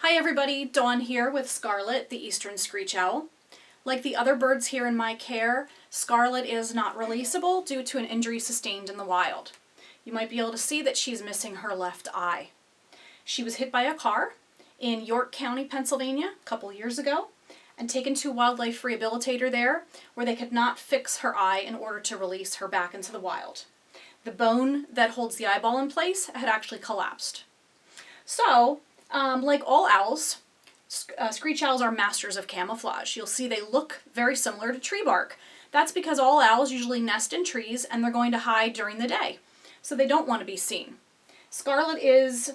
Hi everybody, Dawn here with Scarlet, the Eastern Screech Owl. Like the other birds here in my care, Scarlet is not releasable due to an injury sustained in the wild. You might be able to see that she's missing her left eye. She was hit by a car in York County, Pennsylvania a couple years ago and taken to a wildlife rehabilitator there where they could not fix her eye in order to release her back into the wild. The bone that holds the eyeball in place had actually collapsed. So, like all owls, screech owls are masters of camouflage. You'll see they look very similar to tree bark. That's because all owls usually nest in trees and they're going to hide during the day, so they don't want to be seen. Scarlet is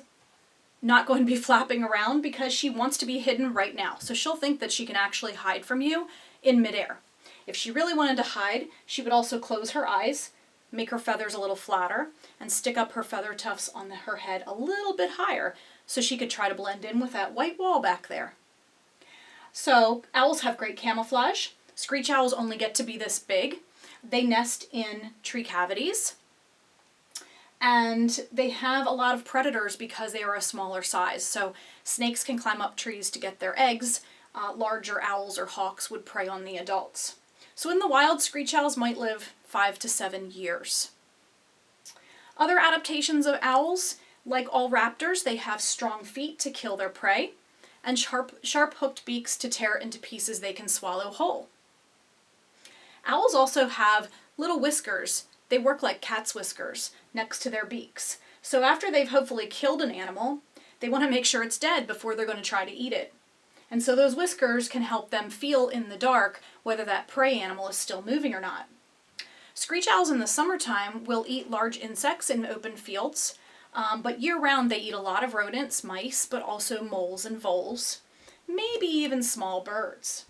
not going to be flapping around because she wants to be hidden right now, so she'll think that she can actually hide from you in midair. If she really wanted to hide, she would also close her eyes, make her feathers a little flatter, and stick up her feather tufts on her head a little bit higher so she could try to blend in with that white wall back there. So owls have great camouflage. Screech owls only get to be this big. They nest in tree cavities, and they have a lot of predators because they are a smaller size. So snakes can climb up trees to get their eggs. Larger owls or hawks would prey on the adults. So in the wild, screech owls might live 5 to 7 years. Other adaptations of owls, like all raptors, they have strong feet to kill their prey and sharp hooked beaks to tear into pieces they can swallow whole. Owls also have little whiskers. They work like cat's whiskers next to their beaks. So after they've hopefully killed an animal, they want to make sure it's dead before they're going to try to eat it. And so those whiskers can help them feel in the dark whether that prey animal is still moving or not. Screech owls in the summertime will eat large insects in open fields, but year-round they eat a lot of rodents, mice, but also moles and voles, maybe even small birds.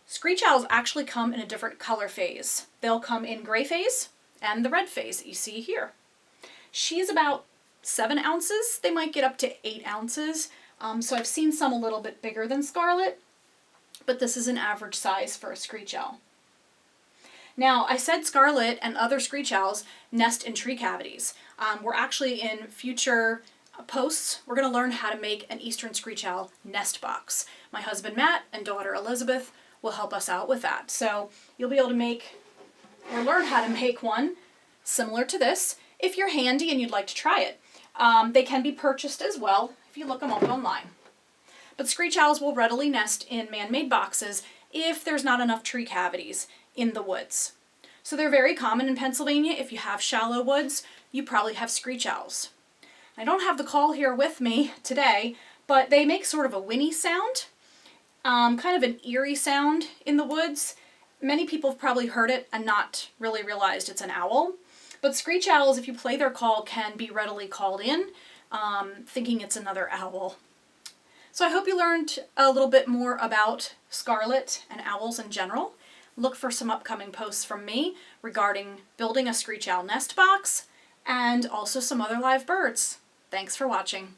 Screech owls actually come in a different color phase. They'll come in gray phase and the red phase that you see here. She's about 7 ounces. They might get up to 8 ounces. So I've seen some a little bit bigger than Scarlet, but this is an average size for a screech owl. Now, I said Scarlet and other screech owls nest in tree cavities. We're actually in future posts, we're going to learn how to make an Eastern Screech Owl nest box. My husband Matt and daughter Elizabeth will help us out with that. So you'll be able to make or learn how to make one similar to this if you're handy and you'd like to try it. They can be purchased as well if you look them up online. But screech owls will readily nest in man-made boxes if there's not enough tree cavities in the woods. So they're very common in Pennsylvania. If you have shallow woods, you probably have screech owls. I don't have the call here with me today, but they make sort of a whinny sound, kind of an eerie sound in the woods. Many people have probably heard it and not really realized it's an owl. But screech owls, if you play their call, can be readily called in, thinking it's another owl. So I hope you learned a little bit more about Scarlet and owls in general. Look for some upcoming posts from me regarding building a screech owl nest box and also some other live birds. Thanks for watching.